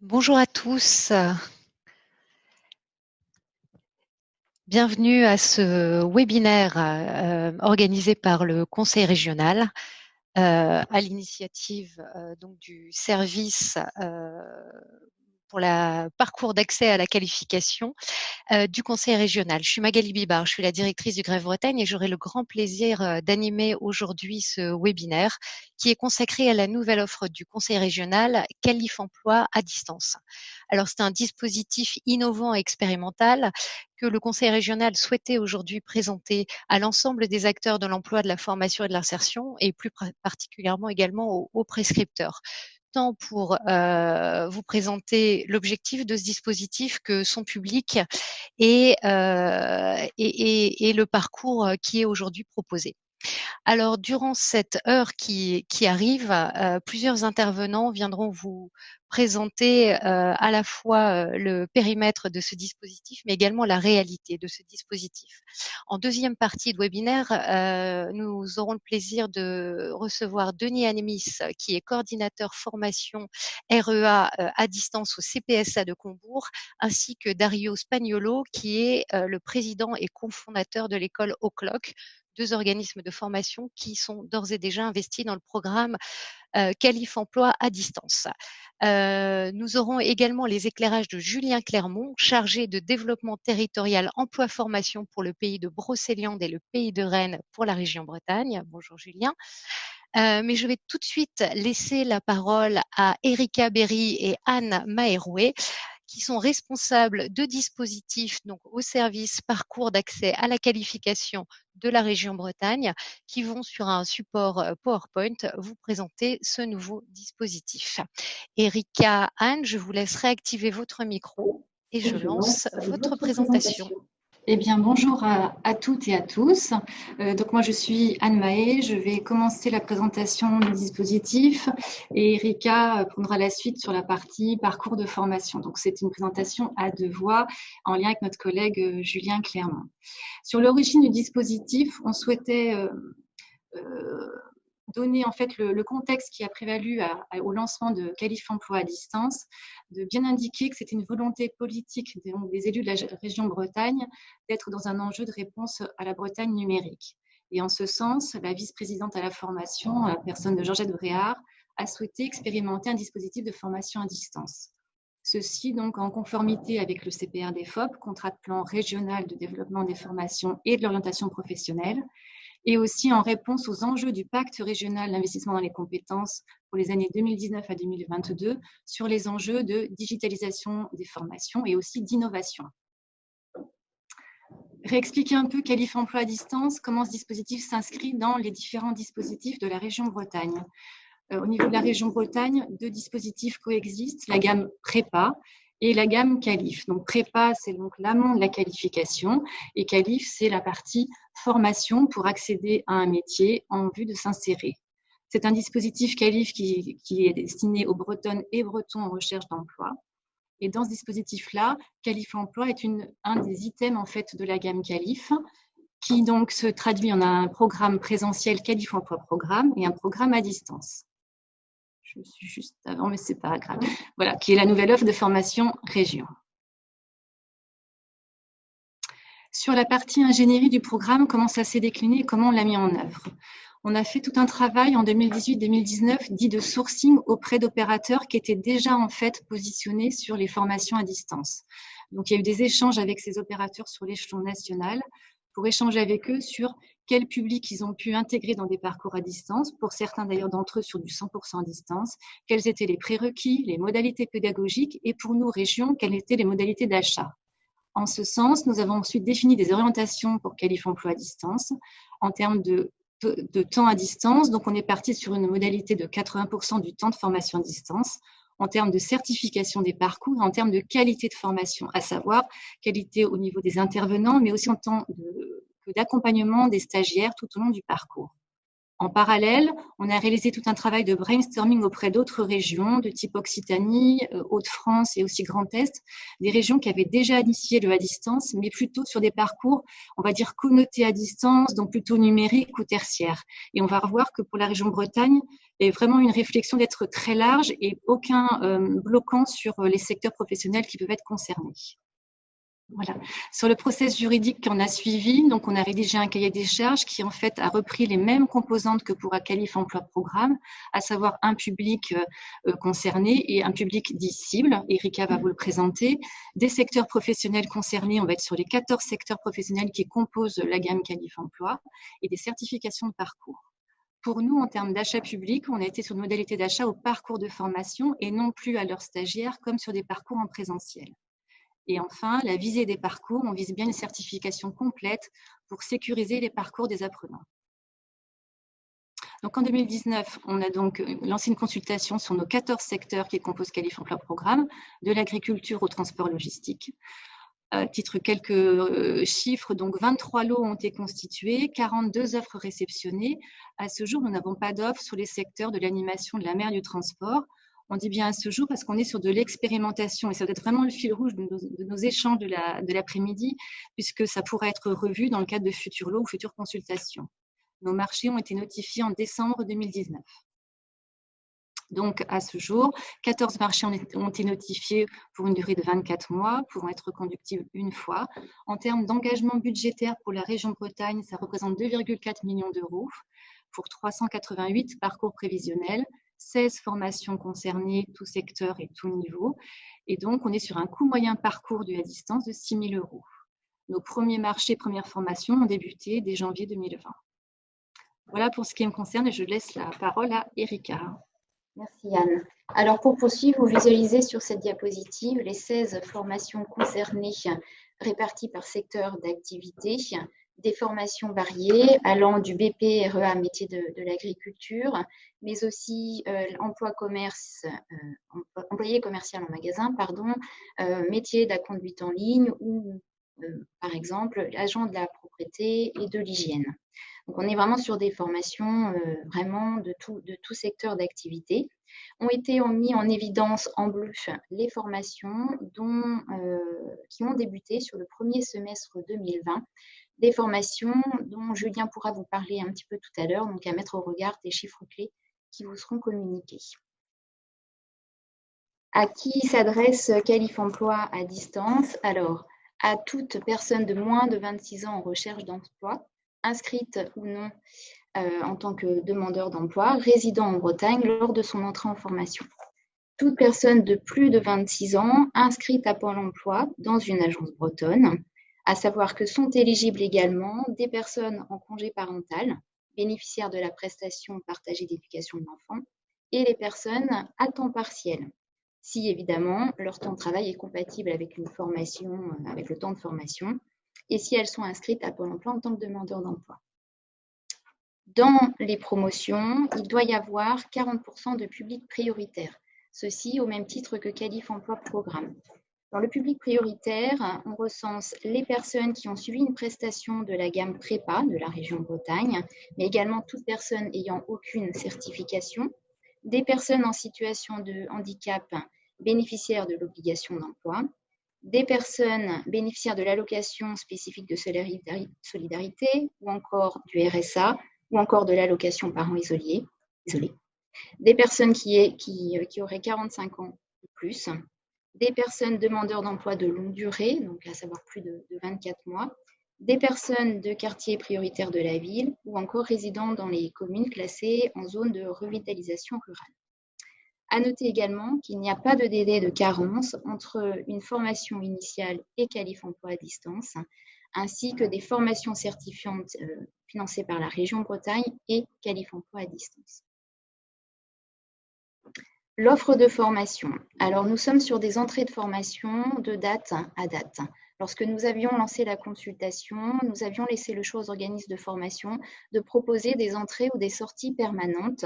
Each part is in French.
Bonjour à tous, bienvenue à ce webinaire organisé par le Conseil régional à l'initiative donc du service pour le parcours d'accès à la qualification du Conseil régional. Je suis Magali Bibard, je suis la directrice du Grève Bretagne et j'aurai le grand plaisir d'animer aujourd'hui ce webinaire qui est consacré à la nouvelle offre du Conseil régional Qualif Emploi à distance. Alors c'est un dispositif innovant et expérimental que le Conseil régional souhaitait aujourd'hui présenter à l'ensemble des acteurs de l'emploi, de la formation et de l'insertion et plus particulièrement également aux prescripteurs tant pour vous présenter l'objectif de ce dispositif que son public et le parcours qui est aujourd'hui proposé. Alors, durant cette heure qui arrive, plusieurs intervenants viendront vous présenter à la fois le périmètre de ce dispositif, mais également la réalité de ce dispositif. En deuxième partie de webinaire, nous aurons le plaisir de recevoir Denis Anemis, qui est coordinateur formation REA à distance au CPSA de Combourg, ainsi que Dario Spagnolo, qui est le président et cofondateur de l'école O'Clock, deux organismes de formation qui sont d'ores et déjà investis dans le programme Qualif Emploi à distance. Nous aurons également les éclairages de Julien Clermont, chargé de développement territorial emploi-formation pour le pays de Brocéliande et le pays de Rennes pour la région Bretagne. Bonjour Julien. Mais je vais tout de suite laisser la parole à Erika Berry et Anne Maheroué, qui sont responsables de dispositifs donc au service parcours d'accès à la qualification de la région Bretagne, qui vont sur un support PowerPoint vous présenter ce nouveau dispositif. Erika, Anne, je vous laisse réactiver votre micro et je lance votre présentation. Eh bien, bonjour à toutes et à tous. Donc moi, je suis Anne Mahé. Je vais commencer la présentation du dispositif et Erika prendra la suite sur la partie parcours de formation. Donc, c'est une présentation à deux voix en lien avec notre collègue Julien Clermont. Sur l'origine du dispositif, on souhaitait donner en fait le contexte qui a prévalu au lancement de Qualif Emploi à distance, de bien indiquer que c'était une volonté politique des élus de la région Bretagne d'être dans un enjeu de réponse à la Bretagne numérique. Et en ce sens, la vice-présidente à la formation, personne de Georgette Bréard, a souhaité expérimenter un dispositif de formation à distance. Ceci donc en conformité avec le CPRDFOP, contrat de plan régional de développement des formations et de l'orientation professionnelle, et aussi en réponse aux enjeux du pacte régional d'investissement dans les compétences pour les années 2019 à 2022 sur les enjeux de digitalisation des formations et aussi d'innovation. Réexpliquer un peu Qualif Emploi à distance, comment ce dispositif s'inscrit dans les différents dispositifs de la région Bretagne. Au niveau de la région Bretagne, deux dispositifs coexistent, la gamme Prépa et la gamme Qualif. Donc Prépa, c'est donc l'amont de la qualification et Qualif, c'est la partie formation pour accéder à un métier en vue de s'insérer. C'est un dispositif Qualif qui est destiné aux Bretonnes et Bretons en recherche d'emploi. Et dans ce dispositif-là, Qualif Emploi est un des items en fait de la gamme Qualif qui donc se traduit en un programme présentiel Qualif Emploi Programme et un programme à distance. Je me suis juste avant, mais c'est pas grave. Voilà, qui est la nouvelle offre de formation région. Sur la partie ingénierie du programme, comment ça s'est décliné et comment on l'a mis en œuvre. On a fait tout un travail en 2018-2019 dit de sourcing auprès d'opérateurs qui étaient déjà en fait positionnés sur les formations à distance. Donc il y a eu des échanges avec ces opérateurs sur l'échelon national pour échanger avec eux sur quel public ils ont pu intégrer dans des parcours à distance, pour certains d'ailleurs d'entre eux sur du 100% à distance, quels étaient les prérequis, les modalités pédagogiques et pour nous, régions, quelles étaient les modalités d'achat. En ce sens, nous avons ensuite défini des orientations pour Qualif Emploi à distance en termes de temps à distance. Donc, on est parti sur une modalité de 80% du temps de formation à distance en termes de certification des parcours et en termes de qualité de formation, à savoir qualité au niveau des intervenants, mais aussi en temps d'accompagnement des stagiaires tout au long du parcours. En parallèle, on a réalisé tout un travail de brainstorming auprès d'autres régions de type Occitanie, Hauts-de-France et aussi Grand Est, des régions qui avaient déjà initié le à distance, mais plutôt sur des parcours, on va dire, connotés à distance, donc plutôt numériques ou tertiaires. Et on va revoir que pour la région Bretagne, il y a vraiment une réflexion d'être très large et aucun bloquant sur les secteurs professionnels qui peuvent être concernés. Voilà. Sur le process juridique qu'on a suivi, donc on a rédigé un cahier des charges qui en fait a repris les mêmes composantes que pour un qualif emploi programme, à savoir un public concerné et un public dit cible. Erika va vous le présenter. Des secteurs professionnels concernés, on va être sur les 14 secteurs professionnels qui composent la gamme qualif emploi et des certifications de parcours. Pour nous, en termes d'achat public, on a été sur une modalité d'achat au parcours de formation et non plus à leurs stagiaires comme sur des parcours en présentiel. Et enfin, la visée des parcours, on vise bien une certification complète pour sécuriser les parcours des apprenants. Donc en 2019, on a donc lancé une consultation sur nos 14 secteurs qui composent Qualif Emploi Programme, de l'agriculture au transport logistique. À titre quelques chiffres, donc 23 lots ont été constitués, 42 offres réceptionnées. À ce jour, nous n'avons pas d'offres sur les secteurs de l'animation, de la mer, du transport. On dit bien à ce jour parce qu'on est sur de l'expérimentation et ça doit être vraiment le fil rouge de nos échanges de l'après-midi, puisque ça pourrait être revu dans le cadre de futurs lots ou futures consultations. Nos marchés ont été notifiés en décembre 2019. Donc, à ce jour, 14 marchés ont été notifiés pour une durée de 24 mois, pouvant être reconductibles une fois. En termes d'engagement budgétaire pour la région Bretagne, ça représente 2,4 millions d'euros pour 388 parcours prévisionnels, 16 formations concernées, tout secteur et tout niveau. Et donc, on est sur un coût moyen parcours à distance de 6 000 euros. Nos premiers marchés, premières formations ont débuté dès janvier 2020. Voilà pour ce qui me concerne et je laisse la parole à Erika. Merci Anne. Alors pour poursuivre, vous visualisez sur cette diapositive les 16 formations concernées réparties par secteur d'activité, des formations variées allant du BP, REA, métier de l'agriculture, mais aussi emploi-commerce, employé commercial en magasin, pardon, métier de la conduite en ligne ou par exemple agent de la propreté et de l'hygiène. Donc, on est vraiment sur des formations vraiment de tout secteur d'activité. Ont été mis en évidence en bleu les formations qui ont débuté sur le premier semestre 2020. Des formations dont Julien pourra vous parler un petit peu tout à l'heure, donc à mettre au regard des chiffres clés qui vous seront communiqués. À qui s'adresse Qualif Emploi à distance? Alors, à toute personne de moins de 26 ans en recherche d'emploi, inscrite ou non en tant que demandeur d'emploi, résidant en Bretagne lors de son entrée en formation. Toute personne de plus de 26 ans inscrite à Pôle emploi dans une agence bretonne, à savoir que sont éligibles également des personnes en congé parental, bénéficiaires de la prestation partagée d'éducation de l'enfant, et les personnes à temps partiel, si évidemment leur temps de travail est compatible avec une formation, avec le temps de formation, et si elles sont inscrites à Pôle emploi en tant que demandeurs d'emploi. Dans les promotions, il doit y avoir 40% de public prioritaire, ceci au même titre que Qualif Emploi Programme. Dans le public prioritaire, on recense les personnes qui ont suivi une prestation de la gamme prépa de la région Bretagne, mais également toute personne ayant aucune certification, des personnes en situation de handicap bénéficiaires de l'obligation d'emploi, des personnes bénéficiaires de l'allocation spécifique de solidarité ou encore du RSA ou encore de l'allocation parents isolés, des personnes qui auraient 45 ans ou plus, des personnes demandeurs d'emploi de longue durée, donc à savoir plus de 24 mois, des personnes de quartier prioritaire de la ville ou encore résidant dans les communes classées en zone de revitalisation rurale. À noter également qu'il n'y a pas de délai de carence entre une formation initiale et Qualif Emploi à distance, ainsi que des formations certifiantes financées par la région Bretagne et Qualif Emploi à distance. L'offre de formation. Alors, nous sommes sur des entrées de formation de date à date. Lorsque nous avions lancé la consultation, nous avions laissé le choix aux organismes de formation de proposer des entrées ou des sorties permanentes.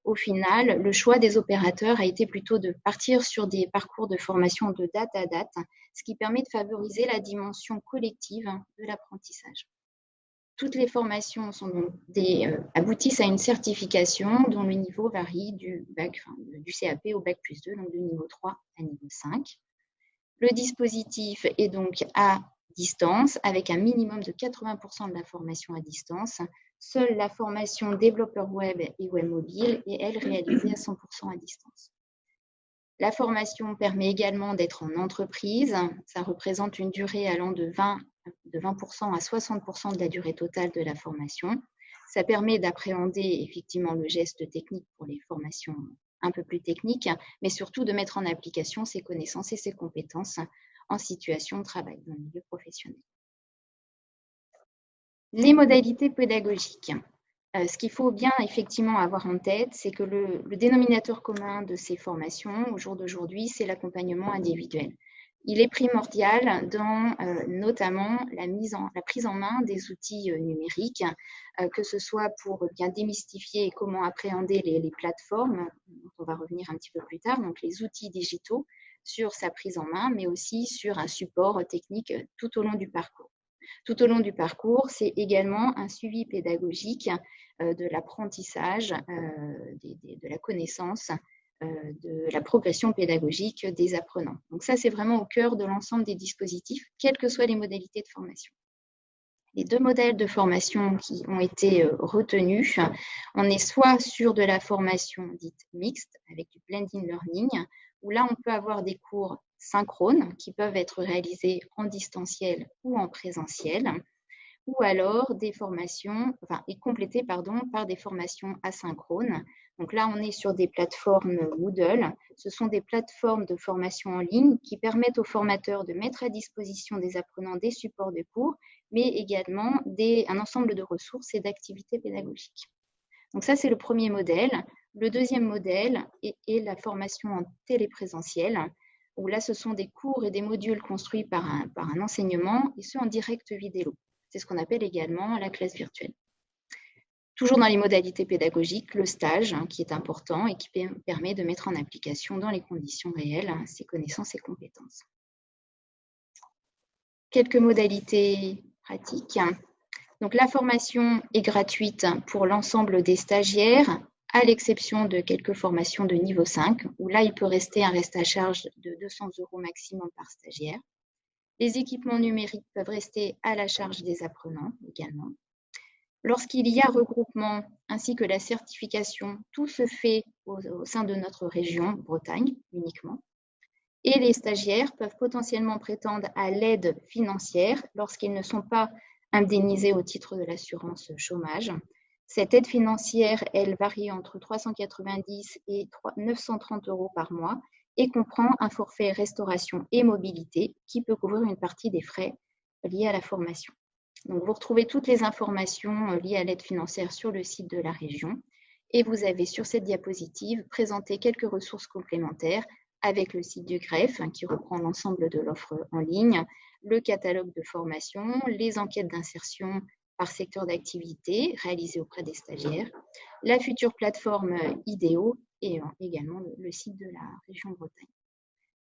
Au final, le choix des opérateurs a été plutôt de partir sur des parcours de formation de date à date, ce qui permet de favoriser la dimension collective de l'apprentissage. Toutes les formations sont donc aboutissent à une certification dont le niveau varie du CAP au Bac+2, donc du niveau 3 à niveau 5. Le dispositif est donc à distance, avec un minimum de 80% de la formation à distance. Seule la formation développeur web et web mobile est, elle, réalisée à 100% à distance. La formation permet également d'être en entreprise. Ça représente une durée allant de 20% à 60% de la durée totale de la formation. Ça permet d'appréhender effectivement le geste technique pour les formations un peu plus techniques, mais surtout de mettre en application ses connaissances et ses compétences en situation de travail dans le milieu professionnel. Les modalités pédagogiques. Ce qu'il faut bien effectivement avoir en tête, c'est que le dénominateur commun de ces formations au jour d'aujourd'hui, c'est l'accompagnement individuel. Il est primordial dans notamment la prise en main des outils numériques, que ce soit pour bien démystifier comment appréhender les plateformes, on va revenir un petit peu plus tard, donc les outils digitaux sur sa prise en main, mais aussi sur un support technique tout au long du parcours. Tout au long du parcours, c'est également un suivi pédagogique de l'apprentissage, de la connaissance, de la progression pédagogique des apprenants. Donc ça, c'est vraiment au cœur de l'ensemble des dispositifs, quelles que soient les modalités de formation. Les deux modèles de formation qui ont été retenus, on est soit sur de la formation dite mixte, avec du blended learning, où là, on peut avoir des cours synchrones qui peuvent être réalisés en distanciel ou en présentiel, ou alors des formations, complétées par des formations asynchrones. Donc là, on est sur des plateformes Moodle. Ce sont des plateformes de formation en ligne qui permettent aux formateurs de mettre à disposition des apprenants des supports de cours, mais également un ensemble de ressources et d'activités pédagogiques. Donc ça, c'est le premier modèle. Le deuxième modèle est la formation en téléprésentiel, où là, ce sont des cours et des modules construits par un enseignement, et ce en direct vidéo. C'est ce qu'on appelle également la classe virtuelle. Toujours dans les modalités pédagogiques, le stage qui est important et qui permet de mettre en application dans les conditions réelles ses connaissances et compétences. Quelques modalités pratiques. Donc, la formation est gratuite pour l'ensemble des stagiaires, à l'exception de quelques formations de niveau 5, où là, il peut rester un reste à charge de 200 € maximum par stagiaire. Les équipements numériques peuvent rester à la charge des apprenants également. Lorsqu'il y a regroupement ainsi que la certification, tout se fait au sein de notre région, Bretagne uniquement. Et les stagiaires peuvent potentiellement prétendre à l'aide financière lorsqu'ils ne sont pas indemnisés au titre de l'assurance chômage. Cette aide financière, elle varie entre 390 et 930 € par mois et comprend un forfait restauration et mobilité qui peut couvrir une partie des frais liés à la formation. Donc, vous retrouvez toutes les informations liées à l'aide financière sur le site de la région et vous avez sur cette diapositive présenté quelques ressources complémentaires avec le site du greffe qui reprend l'ensemble de l'offre en ligne, le catalogue de formation, les enquêtes d'insertion par secteur d'activité réalisées auprès des stagiaires, la future plateforme IDEO et également le site de la région Bretagne.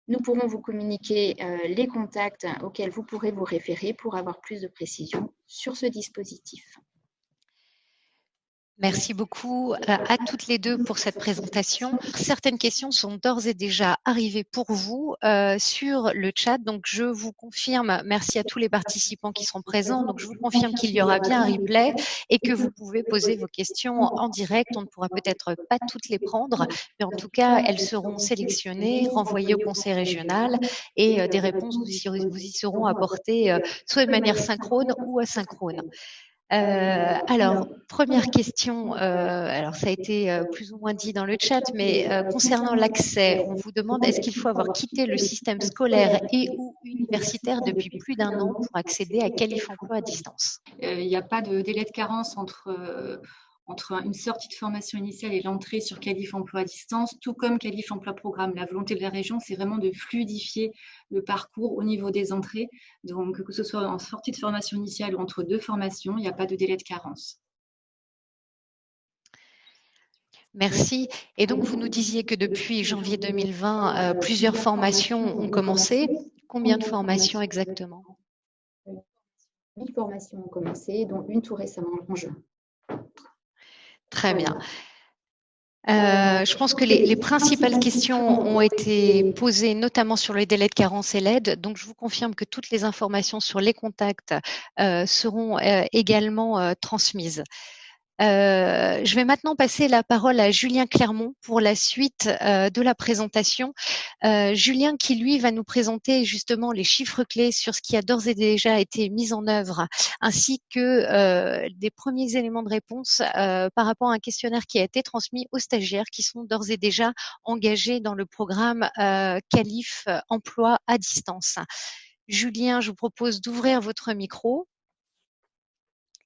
Nous pourrons vous communiquer les contacts auxquels vous pourrez vous référer pour avoir plus de précisions sur ce dispositif. Merci beaucoup à toutes les deux pour cette présentation. Certaines questions sont d'ores et déjà arrivées pour vous sur le chat. Donc, je vous confirme, merci à tous les participants qui seront présents. Donc, je vous confirme qu'il y aura bien un replay et que vous pouvez poser vos questions en direct. On ne pourra peut-être pas toutes les prendre, mais en tout cas, elles seront sélectionnées, renvoyées au conseil régional et des réponses vous y seront apportées soit de manière synchrone ou asynchrone. Alors, première question, alors ça a été plus ou moins dit dans le chat, mais concernant l'accès, on vous demande est-ce qu'il faut avoir quitté le système scolaire et ou universitaire depuis plus d'1 an pour accéder à Qualif Emploi à distance? Il n'y a pas de délai de carence entre une sortie de formation initiale et l'entrée sur Qualif Emploi à distance, tout comme Qualif Emploi Programme. La volonté de la région, c'est vraiment de fluidifier le parcours au niveau des entrées. Donc, que ce soit en sortie de formation initiale ou entre deux formations, il n'y a pas de délai de carence. Merci. Et donc, vous nous disiez que depuis janvier 2020, plusieurs formations ont commencé. Combien de formations exactement? 8 formations ont commencé, dont une tout récemment en juin. Très bien. Je pense que les principales questions ont été posées, notamment sur les délais de carence et l'aide. Donc, je vous confirme que toutes les informations sur les contacts seront également transmises. Je vais maintenant passer la parole à Julien Clermont pour la suite de la présentation. Julien qui, lui, va nous présenter justement les chiffres clés sur ce qui a d'ores et déjà été mis en œuvre, ainsi que des premiers éléments de réponse par rapport à un questionnaire qui a été transmis aux stagiaires qui sont d'ores et déjà engagés dans le programme Qualif Emploi à distance. Julien, je vous propose d'ouvrir votre micro.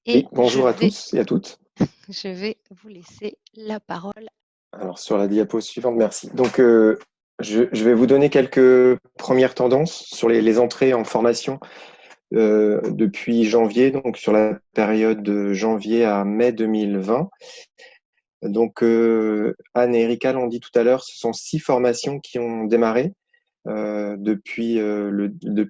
Et oui, bonjour à tous et à toutes. Je vais vous laisser la parole. Alors, sur la diapo suivante, merci. Donc, je vais vous donner quelques premières tendances sur les entrées en formation depuis janvier, donc sur la période de janvier à mai 2020. Donc, Anne et Erika l'ont dit tout à l'heure, ce sont 6 formations qui ont démarré depuis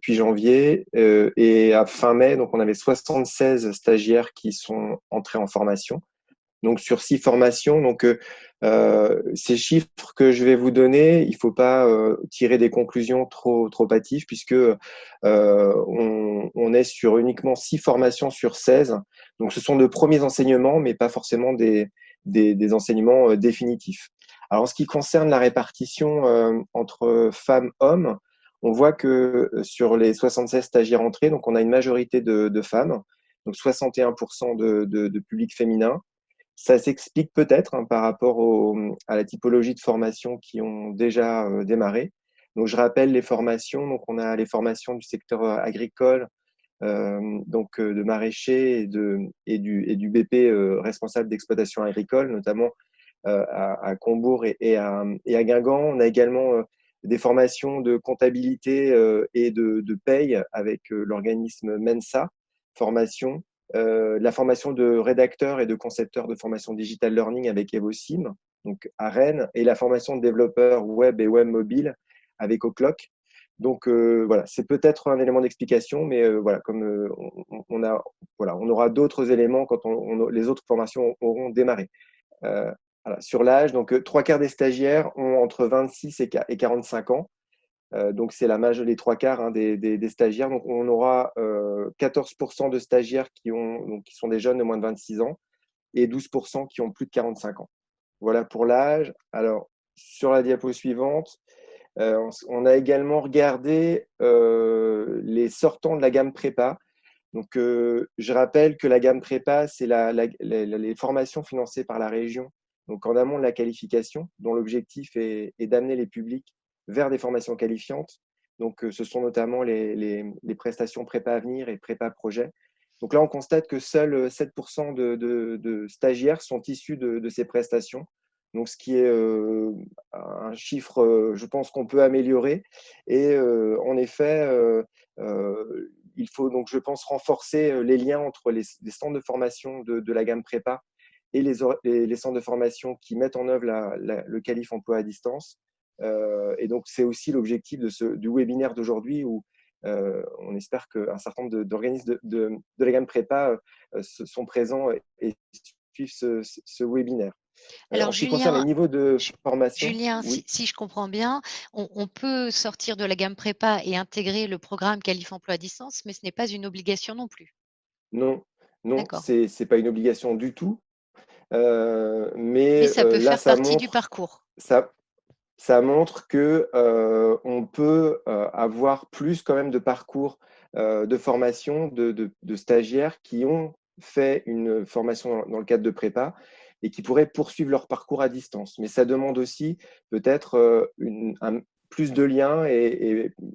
janvier et à fin mai, donc on avait 76 stagiaires qui sont entrés en formation. Donc sur 6 formations, donc ces chiffres que je vais vous donner, il faut pas tirer des conclusions trop hâtives puisque on est sur uniquement 6 formations sur 16. Donc ce sont de premiers enseignements, mais pas forcément des enseignements définitifs. Alors en ce qui concerne la répartition entre femmes-hommes, on voit que sur les 76 stagiaires entrés, donc on a une majorité de femmes, donc 61% de public féminin. Ça s'explique peut-être par rapport à la typologie de formation qui ont déjà démarré. Donc, je rappelle les formations. Donc, on a les formations du secteur agricole, donc de maraîcher et du BP responsable d'exploitation agricole, notamment à Combourg et à Guingamp. On a également des formations de comptabilité et de paye avec l'organisme Mensa Formation. La formation de rédacteur et de concepteur de formation digital learning avec EvoSim, donc à Rennes, et la formation de développeur web et web mobile avec O'Clock. Donc voilà, c'est peut-être un élément d'explication, mais voilà, comme on aura d'autres éléments quand les autres formations auront démarré. Voilà. Sur l'âge, donc 3/4 des stagiaires ont entre 26 et 45 ans. Donc, c'est les 3/4 des stagiaires. Donc, on aura 14% de stagiaires qui sont des jeunes de moins de 26 ans et 12% qui ont plus de 45 ans. Voilà pour l'âge. Alors, sur la diapo suivante, on a également regardé les sortants de la gamme prépa. Donc, je rappelle que la gamme prépa, c'est les formations financées par la région, donc en amont de la qualification, dont l'objectif est d'amener les publics vers des formations qualifiantes. Donc, ce sont notamment les prestations prépa avenir et prépa projet. Donc là, on constate que seuls 7% de stagiaires sont issus de ces prestations. Donc, ce qui est un chiffre, je pense qu'on peut améliorer. Et en effet, il faut donc, je pense, renforcer les liens entre les centres de formation de la gamme prépa et les centres de formation qui mettent en œuvre le Qualif Emploi à distance. Et donc, c'est aussi l'objectif du webinaire d'aujourd'hui où on espère qu'un certain nombre d'organismes de la gamme prépa sont présents et suivent ce webinaire. Alors, en ce qui concerne les niveaux de formation… Julien, oui. si je comprends bien, on peut sortir de la gamme prépa et intégrer le programme Qualif Emploi à distance, mais ce n'est pas une obligation non plus. Non, c'est pas une obligation du tout. Mais ça peut là, faire partie du parcours. Ça montre que on peut avoir plus quand même de parcours de formation de stagiaires qui ont fait une formation dans le cadre de prépa et qui pourraient poursuivre leur parcours à distance. Mais ça demande aussi peut-être plus de liens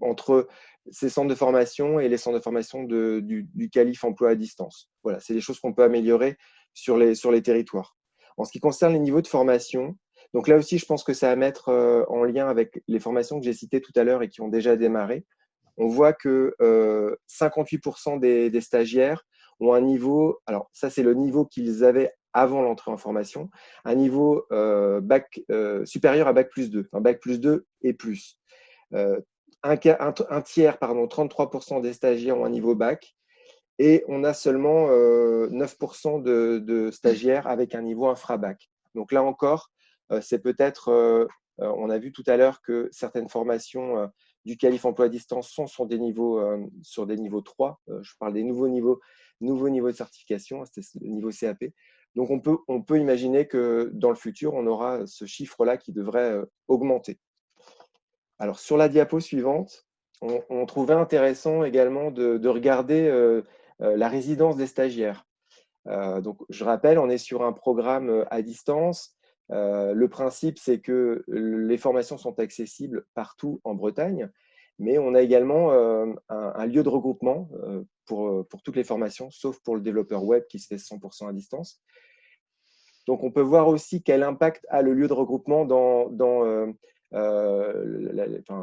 entre ces centres de formation et les centres de formation du Qualif Emploi à distance. Voilà, c'est des choses qu'on peut améliorer sur les territoires. En ce qui concerne les niveaux de formation, donc là aussi, je pense que ça va mettre en lien avec les formations que j'ai citées tout à l'heure et qui ont déjà démarré. On voit que 58% des stagiaires ont un niveau, alors ça c'est le niveau qu'ils avaient avant l'entrée en formation, un niveau supérieur à Bac+2, enfin Bac+2 et plus. Un tiers, 33% des stagiaires ont un niveau Bac et on a seulement 9% de stagiaires avec un niveau infra-bac. Donc là encore, c'est peut-être, on a vu tout à l'heure que certaines formations du qualif emploi à distance sont sur des niveaux 3. Je parle des nouveaux niveaux de certification, c'était le niveau CAP. Donc on peut imaginer que dans le futur, on aura ce chiffre-là qui devrait augmenter. Alors sur la diapo suivante, on trouvait intéressant également de regarder la résidence des stagiaires. Donc, je rappelle, on est sur un programme à distance. Le principe, c'est que les formations sont accessibles partout en Bretagne, mais on a également un lieu de regroupement pour toutes les formations, sauf pour le développeur web qui se fait 100% à distance. Donc, on peut voir aussi quel impact a le lieu de regroupement dans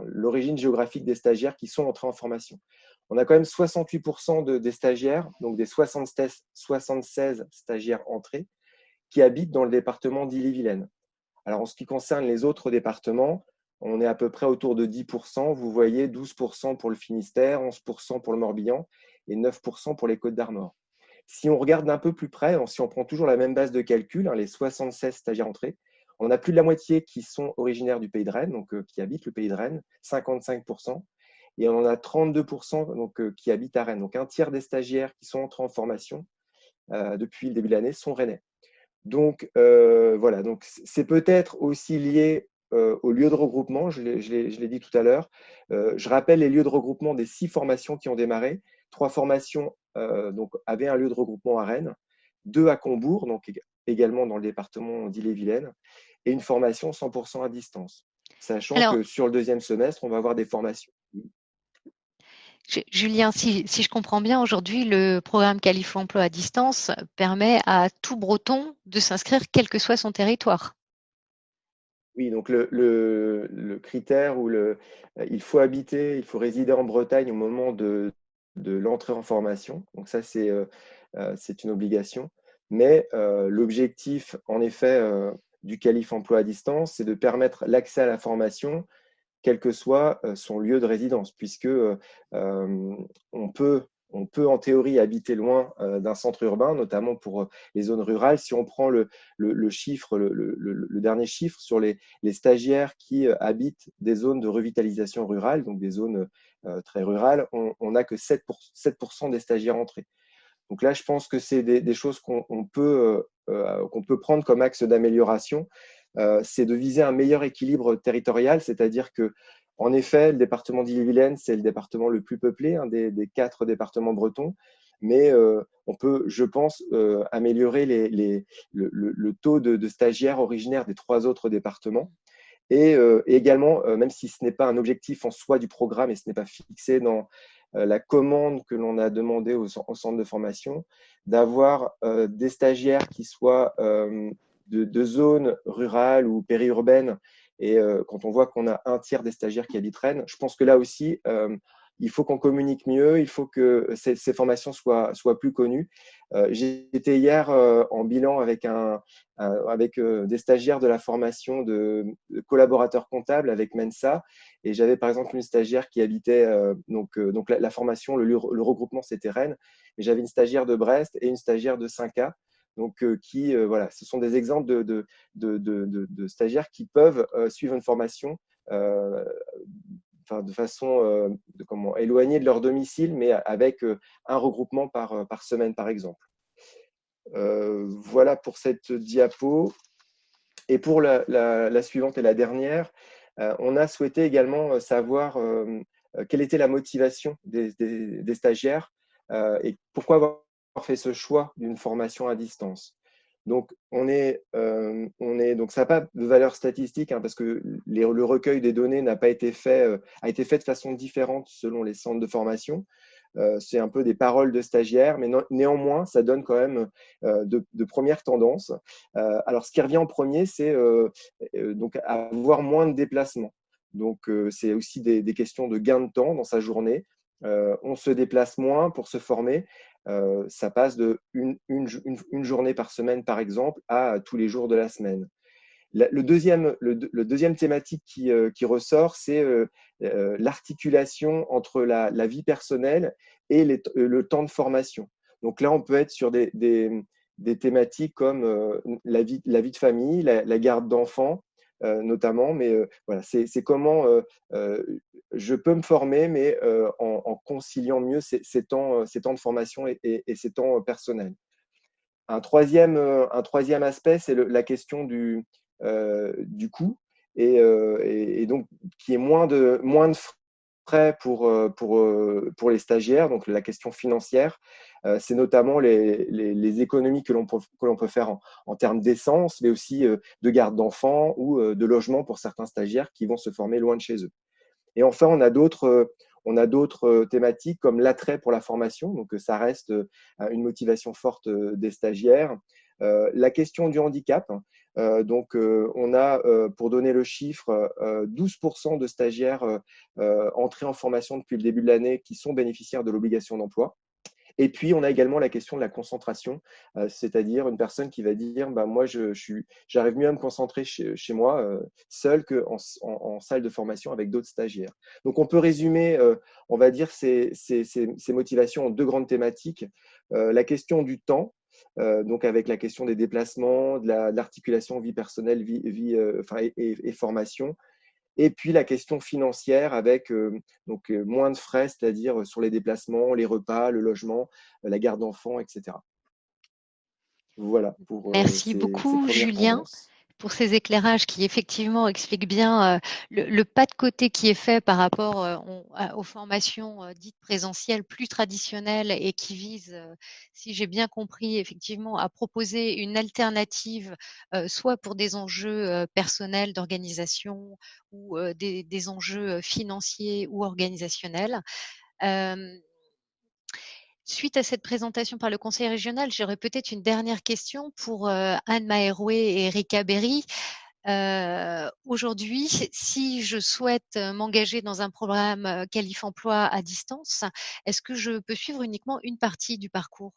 l'origine géographique des stagiaires qui sont entrés en formation. On a quand même 68% des stagiaires, donc des 76 stagiaires entrés, qui habitent dans le département d'Ille-et-Vilaine. Alors, en ce qui concerne les autres départements, on est à peu près autour de 10%. Vous voyez 12% pour le Finistère, 11% pour le Morbihan et 9% pour les Côtes-d'Armor. Si on regarde d'un peu plus près, si on prend toujours la même base de calcul, les 76 stagiaires entrés, on a plus de la moitié qui sont originaires du pays de Rennes, donc qui habitent le pays de Rennes, 55%. Et on en a 32% donc, qui habitent à Rennes. Donc, un tiers des stagiaires qui sont entrés en formation depuis le début de l'année sont rennais. Donc, voilà. Donc, c'est peut-être aussi lié au lieu de regroupement. Je l'ai dit tout à l'heure. Je rappelle les lieux de regroupement des 6 formations qui ont démarré. 3 formations donc, avaient un lieu de regroupement à Rennes, 2 à Combourg, donc également dans le département d'Ille-et-Vilaine, et une formation 100% à distance. Sachant que sur le deuxième semestre, on va avoir des formations. Julien, si je comprends bien, aujourd'hui, le programme Qualif Emploi à distance permet à tout Breton de s'inscrire quel que soit son territoire. Oui, donc le critère où il faut habiter, il faut résider en Bretagne au moment de l'entrée en formation. Donc ça, c'est une obligation. Mais l'objectif, en effet, du Qualif Emploi à distance, c'est de permettre l'accès à la formation quel que soit son lieu de résidence, puisque on peut en théorie habiter loin d'un centre urbain, notamment pour les zones rurales. Si on prend le chiffre, le dernier chiffre sur les stagiaires qui habitent des zones de revitalisation rurale, donc des zones très rurales, on n'a que 7% des stagiaires entrés. Donc là, je pense que c'est des choses qu'on peut prendre comme axe d'amélioration. C'est de viser un meilleur équilibre territorial, c'est-à-dire que, en effet, le département d'Ille-et-Vilaine, c'est le département le plus peuplé, des 4 départements bretons, mais on peut, je pense, améliorer le taux de stagiaires originaires des 3 autres départements. Et également, même si ce n'est pas un objectif en soi du programme et ce n'est pas fixé dans la commande que l'on a demandé au centre de formation, d'avoir des stagiaires qui soient de zones rurales ou périurbaines. Et quand on voit qu'on a un tiers des stagiaires qui habitent Rennes, je pense que là aussi, il faut qu'on communique mieux, il faut que ces formations soient plus connues. J'étais hier en bilan avec des stagiaires de la formation de collaborateurs comptables avec Mensa, et j'avais par exemple une stagiaire qui habitait donc la formation, le regroupement c'était Rennes, mais j'avais une stagiaire de Brest et une stagiaire de 5A. Donc, voilà, ce sont des exemples de stagiaires qui peuvent suivre une formation de façon éloignée de leur domicile, mais avec un regroupement par semaine, par exemple. Voilà pour cette diapo. Et pour la suivante et la dernière, on a souhaité également savoir quelle était la motivation des stagiaires et pourquoi avoir fait ce choix d'une formation à distance. Donc, donc ça n'a pas de valeur statistique parce que le recueil des données a été fait de façon différente selon les centres de formation. C'est un peu des paroles de stagiaires, mais néanmoins, ça donne quand même de premières tendances. Alors, ce qui revient en premier, c'est donc avoir moins de déplacements. Donc, c'est aussi des questions de gain de temps dans sa journée. On se déplace moins pour se former. Ça passe de une journée par semaine, par exemple, à tous les jours de la semaine. Le deuxième thématique qui ressort, c'est l'articulation entre la vie personnelle et le temps de formation. Donc là, on peut être sur des thématiques comme la vie de famille, la garde d'enfants, notamment, mais voilà, c'est comment je peux me former, mais en conciliant mieux ces temps de formation et ces temps personnels. Un troisième aspect, c'est la question du coût, et donc qui est moins de frais pour les stagiaires. Donc la question financière, c'est notamment les économies que l'on peut faire en termes d'essence, mais aussi de garde d'enfants ou de logement pour certains stagiaires qui vont se former loin de chez eux. Et enfin, on a d'autres thématiques comme l'attrait pour la formation, donc ça reste une motivation forte des stagiaires. La question du handicap, donc on a, pour donner le chiffre, 12% de stagiaires entrés en formation depuis le début de l'année qui sont bénéficiaires de l'obligation d'emploi. Et puis, on a également la question de la concentration, c'est-à-dire une personne qui va dire moi, j'arrive mieux à me concentrer chez moi, seul qu'en salle de formation avec d'autres stagiaires. Donc, on peut résumer, on va dire, ces motivations en deux grandes thématiques. La question du temps, donc avec la question des déplacements, de l'articulation vie personnelle et formation. Et puis la question financière avec moins de frais, c'est-à-dire sur les déplacements, les repas, le logement, la garde d'enfants, etc. Voilà pour Merci ces beaucoup, premières Julien, tendances. pour ces éclairages qui effectivement expliquent bien le pas de côté qui est fait par rapport aux formations dites présentielles plus traditionnelles et qui visent, si j'ai bien compris, effectivement à proposer une alternative, soit pour des enjeux personnels d'organisation ou des enjeux financiers ou organisationnels. Suite à cette présentation par le conseil régional, j'aurais peut-être une dernière question pour Anne Mahéroué et Erika Berry. Aujourd'hui, si je souhaite m'engager dans un programme Qualif Emploi à distance, est-ce que je peux suivre uniquement une partie du parcours ?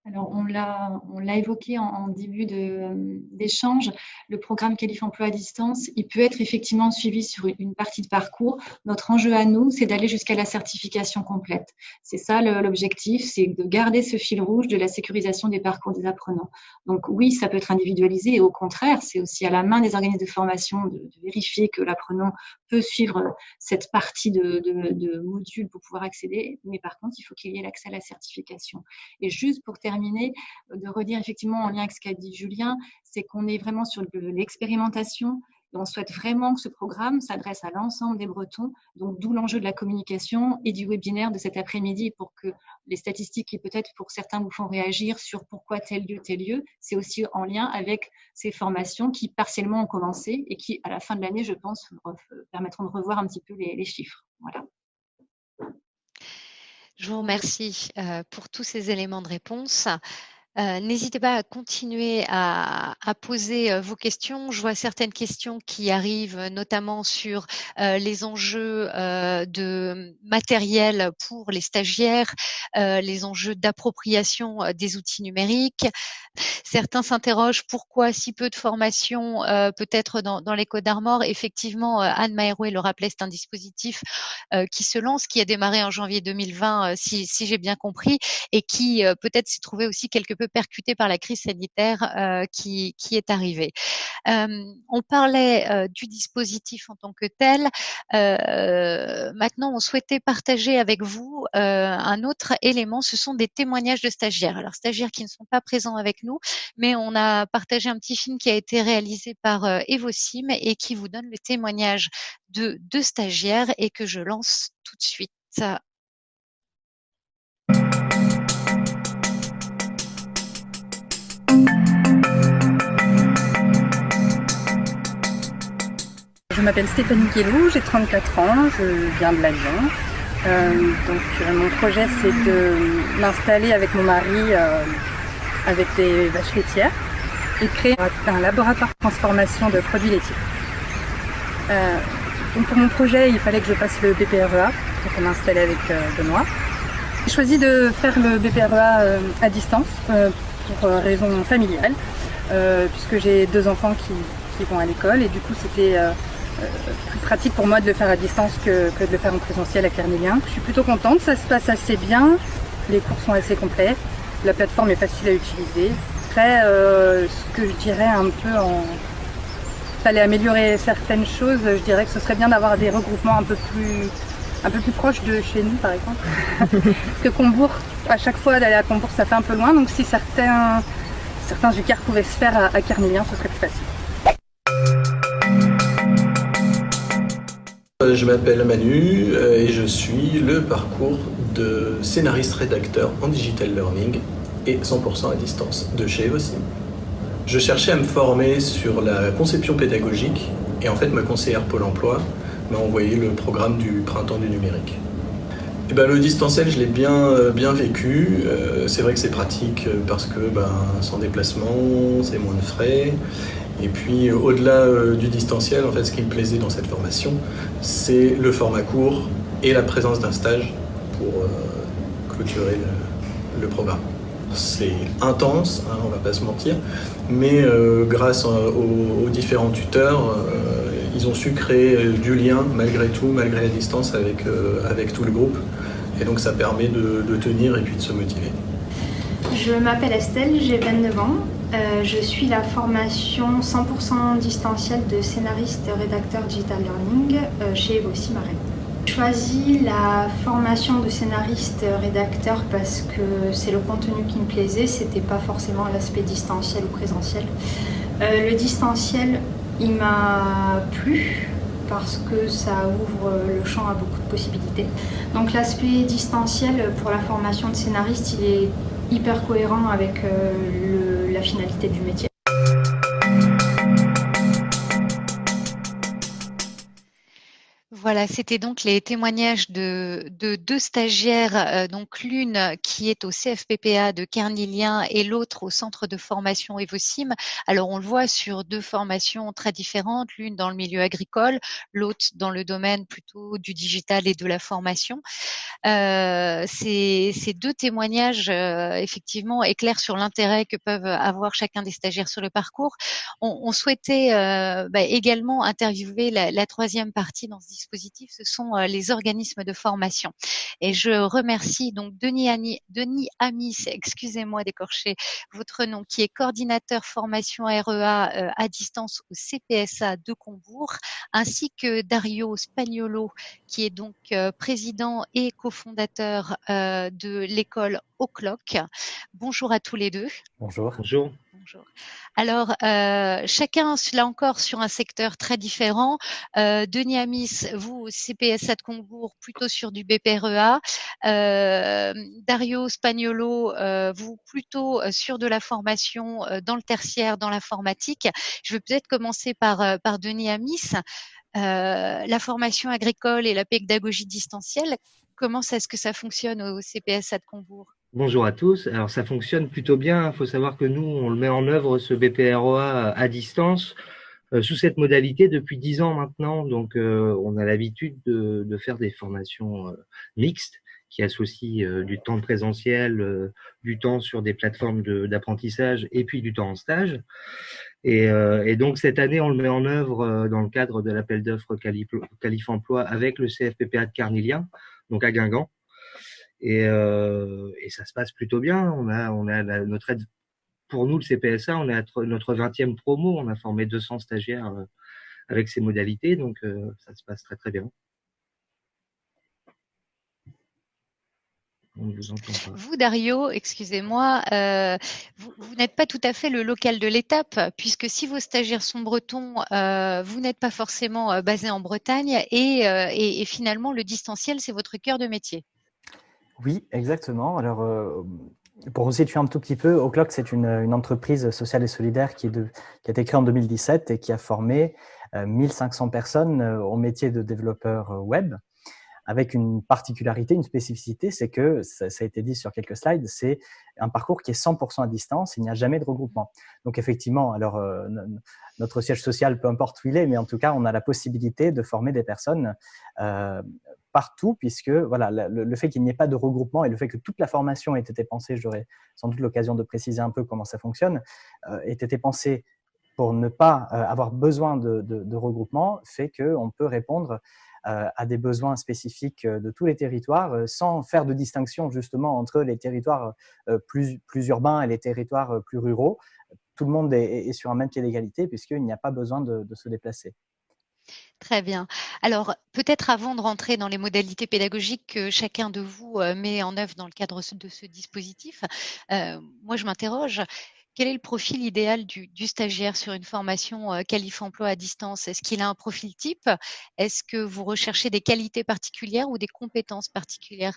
Alors, on l'a évoqué en début d'échange, le programme Qualif Emploi à distance, il peut être effectivement suivi sur une partie de parcours. Notre enjeu à nous, c'est d'aller jusqu'à la certification complète. C'est ça l'objectif, c'est de garder ce fil rouge de la sécurisation des parcours des apprenants. Donc oui, ça peut être individualisé et au contraire, c'est aussi à la main des organismes de formation de vérifier que l'apprenant peut suivre cette partie de module pour pouvoir accéder. Mais par contre, il faut qu'il y ait l'accès à la certification. Et juste pour terminer, de redire effectivement en lien avec ce qu'a dit Julien, c'est qu'on est vraiment sur l'expérimentation et on souhaite vraiment que ce programme s'adresse à l'ensemble des Bretons, donc d'où l'enjeu de la communication et du webinaire de cet après-midi pour que les statistiques qui peut-être pour certains vous font réagir sur pourquoi tel lieu, c'est aussi en lien avec ces formations qui partiellement ont commencé et qui à la fin de l'année, je pense, permettront de revoir un petit peu les chiffres. Voilà. Je vous remercie pour tous ces éléments de réponse. N'hésitez pas à continuer à poser vos questions. Je vois certaines questions qui arrivent, notamment sur les enjeux de matériel pour les stagiaires, les enjeux d'appropriation des outils numériques. Certains s'interrogent pourquoi si peu de formation, peut-être dans les Côtes d'Armor. Effectivement, Anne Mahéroué le rappelait, c'est un dispositif qui se lance, qui a démarré en janvier 2020, si j'ai bien compris, et qui peut-être s'est trouvé aussi quelque peu percuté par la crise sanitaire qui est arrivée. On parlait du dispositif en tant que tel. Maintenant, on souhaitait partager avec vous un autre élément, ce sont des témoignages de stagiaires. Alors, stagiaires qui ne sont pas présents avec nous, mais on a partagé un petit film qui a été réalisé par Evosim et qui vous donne le témoignage de deux stagiaires et que je lance tout de suite. Je m'appelle Stéphanie Guélou, j'ai 34 ans, je viens de l'Alliance. Mon projet, c'est de m'installer avec mon mari avec des vaches laitières et créer un laboratoire de transformation de produits laitiers. Donc pour mon projet, il fallait que je passe le BPREA pour m'installer avec Benoît. J'ai choisi de faire le BPREA à distance pour raisons familiales. puisque j'ai 2 enfants qui vont à l'école et du coup c'était plus pratique pour moi de le faire à distance que de le faire en présentiel à Carnélien. Je suis plutôt contente, ça se passe assez bien, les cours sont assez complets, la plateforme est facile à utiliser. Après, ce que je dirais un peu fallait améliorer certaines choses, je dirais que ce serait bien d'avoir des regroupements un peu plus proches de chez nous par exemple. Parce que Combourg, à chaque fois d'aller à Combourg ça fait un peu loin, donc si certains UCAR pouvaient se faire à Carnélien, ce serait plus facile. Je m'appelle Manu et je suis le parcours de scénariste-rédacteur en digital learning et 100% à distance de chez Evosim. Je cherchais à me former sur la conception pédagogique et en fait ma conseillère Pôle emploi m'a envoyé le programme du Printemps du numérique. Et le distanciel, je l'ai bien vécu. C'est vrai que c'est pratique parce que sans déplacement, c'est moins de frais. Et puis au-delà du distanciel, en fait, ce qui me plaisait dans cette formation, c'est le format court et la présence d'un stage pour clôturer le programme. C'est intense, hein, on va pas se mentir, mais grâce aux différents tuteurs, ils ont su créer du lien malgré tout, malgré la distance avec tout le groupe. Et donc ça permet de tenir et puis de se motiver. Je m'appelle Estelle, j'ai 29 ans. Je suis la formation 100% distancielle de scénariste-rédacteur digital learning chez Evosim à Rennes. J'ai choisi la formation de scénariste-rédacteur parce que c'est le contenu qui me plaisait, c'était pas forcément l'aspect distanciel ou présentiel. Le distanciel, il m'a plu parce que ça ouvre le champ à beaucoup de possibilités. Donc l'aspect distanciel pour la formation de scénariste, il est hyper cohérent avec la finalité du métier. Voilà, c'était donc les témoignages de 2 stagiaires, donc l'une qui est au CFPPA de Carnélien et l'autre au centre de formation Evosim. Alors on le voit sur 2 formations très différentes, l'une dans le milieu agricole, l'autre dans le domaine plutôt du digital et de la formation. Ces 2 témoignages effectivement éclairent sur l'intérêt que peuvent avoir chacun des stagiaires sur le parcours. On souhaitait également interviewer la 3e partie dans ce dispositif, ce sont les organismes de formation. Et je remercie donc Denis Amis, excusez-moi d'écorcher votre nom, qui est coordinateur formation REA à distance au CPSA de Combourg, ainsi que Dario Spagnolo, qui est donc président et cofondateur de l'école O'Clock. Bonjour à tous les 2. Bonjour. Bonjour. Alors, chacun, là encore, sur un secteur très différent. Denis Amis, vous, CPSA de Combourg, plutôt sur du BPREA. Dario Spagnolo, vous, plutôt sur de la formation dans le tertiaire, dans l'informatique. Je vais peut-être commencer par Denis Amis. La formation agricole et la pédagogie distancielle, comment est-ce que ça fonctionne au CPSA de Combourg ? Bonjour à tous. Alors ça fonctionne plutôt bien. Il faut savoir que nous, on le met en œuvre, ce BPROA à distance, sous cette modalité depuis 10 ans maintenant. Donc on a l'habitude de faire des formations mixtes qui associent du temps de présentiel, du temps sur des plateformes d'apprentissage et puis du temps en stage. Et donc cette année, on le met en œuvre dans le cadre de l'appel d'offres Qualif Emploi avec le CFPPA de Carnélien, donc à Guingamp. Et ça se passe plutôt bien. On a notre aide pour nous, le CPSA, on est à notre 20e promo. On a formé 200 stagiaires avec ces modalités, donc ça se passe très très bien. On ne vous entend pas. Vous, Dario, excusez-moi, vous n'êtes pas tout à fait le local de l'étape, puisque si vos stagiaires sont bretons, vous n'êtes pas forcément basé en Bretagne, et finalement, le distanciel, c'est votre cœur de métier. Oui, exactement. Alors, pour vous situer un tout petit peu, O'Clock, c'est une entreprise sociale et solidaire qui a été créée en 2017 et qui a formé 1500 personnes au métier de développeur web, avec une particularité, une spécificité, c'est que, ça a été dit sur quelques slides, c'est un parcours qui est 100% à distance, il n'y a jamais de regroupement. Donc effectivement, alors notre siège social, peu importe où il est, mais en tout cas, on a la possibilité de former des personnes partout, puisque voilà, le fait qu'il n'y ait pas de regroupement et le fait que toute la formation ait été pensée, j'aurai sans doute l'occasion de préciser un peu comment ça fonctionne, ait été pensée pour ne pas avoir besoin de regroupement, fait qu'on peut répondre à des besoins spécifiques de tous les territoires sans faire de distinction justement entre les territoires plus urbains et les territoires plus ruraux. Tout le monde est sur un même pied d'égalité puisqu'il n'y a pas besoin de se déplacer. Très bien. Alors, peut-être avant de rentrer dans les modalités pédagogiques que chacun de vous met en œuvre dans le cadre de ce dispositif, moi, je m'interroge, quel est le profil idéal du stagiaire sur une formation Qualif-Emploi à distance? Est-ce qu'il a un profil type? Est-ce que vous recherchez des qualités particulières ou des compétences particulières?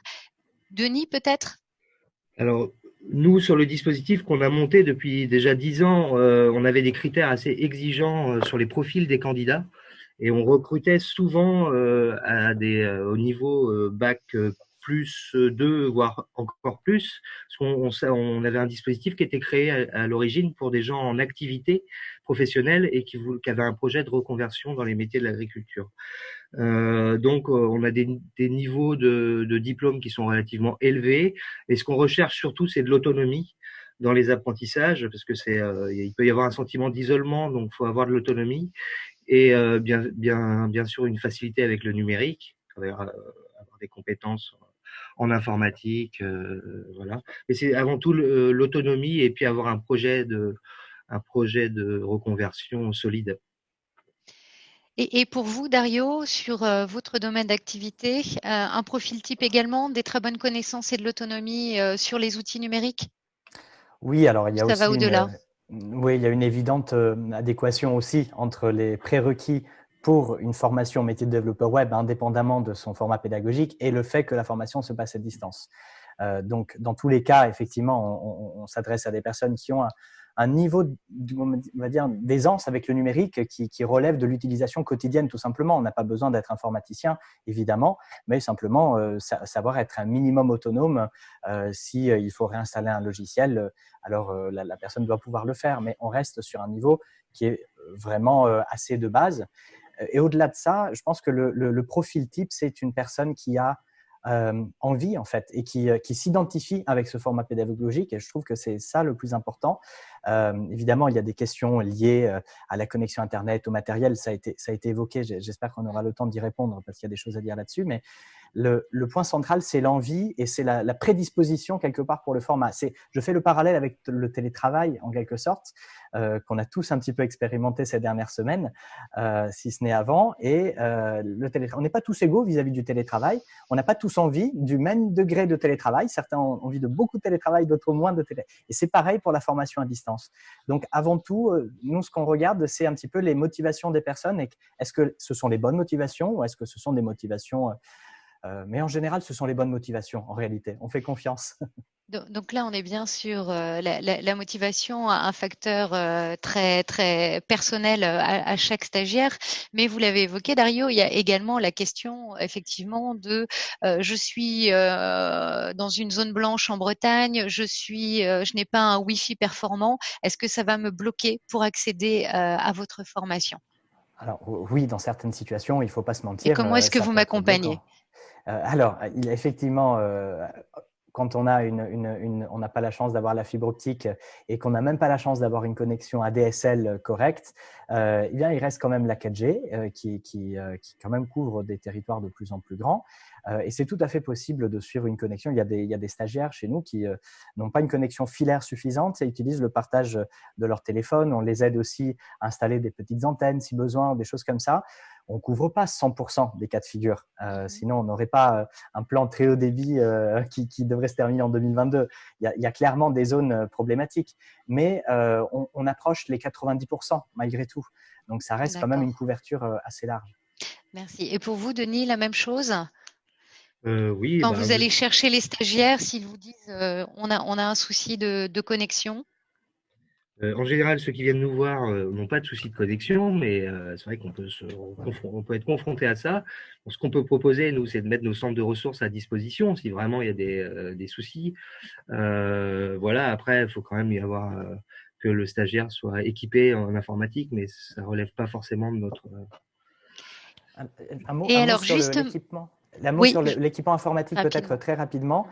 Denis, peut-être? Alors, nous, sur le dispositif qu'on a monté depuis déjà 10 ans, on avait des critères assez exigeants sur les profils des candidats et on recrutait souvent au niveau bac plus 2, voire encore plus. Parce on avait un dispositif qui était créé à l'origine pour des gens en activité professionnelle et qui avaient un projet de reconversion dans les métiers de l'agriculture. Donc, on a des niveaux de diplômes qui sont relativement élevés. Et ce qu'on recherche surtout, c'est de l'autonomie dans les apprentissages, parce que il peut y avoir un sentiment d'isolement, donc il faut avoir de l'autonomie et bien sûr une facilité avec le numérique, avoir des compétences en informatique, voilà. Mais c'est avant tout l'autonomie et puis avoir un projet de reconversion solide. Et pour vous, Dario, sur votre domaine d'activité, un profil type également, des très bonnes connaissances et de l'autonomie sur les outils numériques? Oui, alors il y a Ça aussi va au-delà. Oui, il y a une évidente adéquation aussi entre les prérequis pour une formation métier de développeur web, indépendamment de son format pédagogique, et le fait que la formation se passe à distance. Donc, dans tous les cas, effectivement, on s'adresse à des personnes qui ont un niveau, on va dire, d'aisance avec le numérique qui relève de l'utilisation quotidienne, tout simplement. On n'a pas besoin d'être informaticien, évidemment, mais simplement savoir être un minimum autonome. Il faut réinstaller un logiciel, alors la personne doit pouvoir le faire, mais on reste sur un niveau qui est vraiment assez de base. Et au-delà de ça, je pense que le profil type, c'est une personne qui a envie en fait et qui s'identifie avec ce format pédagogique, et je trouve que c'est ça le plus important. Évidemment, il y a des questions liées à la connexion Internet, au matériel, ça a été évoqué, j'espère qu'on aura le temps d'y répondre parce qu'il y a des choses à dire là-dessus, mais le point central, c'est l'envie et c'est la prédisposition quelque part pour le format. Je fais le parallèle avec le télétravail en quelque sorte, qu'on a tous un petit peu expérimenté ces dernières semaines, si ce n'est avant, et on n'est pas tous égaux vis-à-vis du télétravail, on n'a pas tous envie du même degré de télétravail, certains ont envie de beaucoup de télétravail, d'autres moins de télétravail, et c'est pareil pour la formation à distance. Donc avant tout, nous ce qu'on regarde, c'est un petit peu les motivations des personnes, et est-ce que ce sont les bonnes motivations ou est-ce que ce sont des motivations mais en général, ce sont les bonnes motivations, en réalité. On fait confiance. Donc là, on est bien sur la motivation, un facteur très, très personnel à chaque stagiaire. Mais vous l'avez évoqué, Dario, il y a également la question, effectivement, de je suis dans une zone blanche en Bretagne, je n'ai pas un Wi-Fi performant. Est-ce que ça va me bloquer pour accéder à votre formation? Alors oui, dans certaines situations, il ne faut pas se mentir. Et comment est-ce que vous m'accompagnez? Alors, il y a effectivement, quand on n'a pas la chance d'avoir la fibre optique et qu'on n'a même pas la chance d'avoir une connexion ADSL correcte, eh bien, il reste quand même la 4G qui quand même couvre des territoires de plus en plus grands. Et c'est tout à fait possible de suivre une connexion. Il y a des stagiaires chez nous qui n'ont pas une connexion filaire suffisante et utilisent le partage de leur téléphone. On les aide aussi à installer des petites antennes si besoin, des choses comme ça. On ne couvre pas 100% des cas de figure. Sinon, on n'aurait pas un plan très haut débit qui devrait se terminer en 2022. Il y a clairement des zones problématiques, mais on approche les 90% malgré tout. Donc, ça reste quand même une couverture assez large. Merci. Et pour vous, Denis, la même chose? Oui. Quand vous allez chercher les stagiaires, s'ils vous disent on a un souci de connexion? En général, ceux qui viennent nous voir n'ont pas de souci de connexion, mais c'est vrai qu'on peut être confronté à ça. Ce qu'on peut proposer, nous, c'est de mettre nos centres de ressources à disposition si vraiment il y a des soucis. Voilà. Après, il faut quand même y avoir que le stagiaire soit équipé en informatique, mais ça relève pas forcément de notre. Un mot sur l'équipement. La mot Oui, sur l'équipement informatique, peut-être rapidement. très rapidement.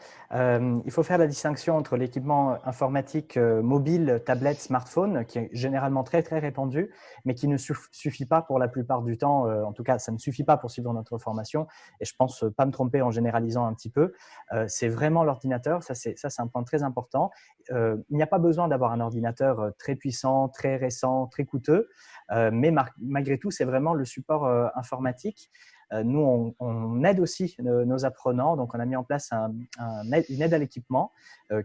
Il faut faire la distinction entre l'équipement informatique mobile, tablette, smartphone, qui est généralement très, très répandu, mais qui ne suffit pas pour la plupart du temps. En tout cas, ça ne suffit pas pour suivre notre formation. Et je pense pas me tromper en généralisant un petit peu. C'est vraiment l'ordinateur. Ça, c'est un point très important. Il n'y a pas besoin d'avoir un ordinateur très puissant, très récent, très coûteux. Mais malgré tout, c'est vraiment le support informatique. Nous, on aide aussi nos apprenants. Donc, on a mis en place une aide à l'équipement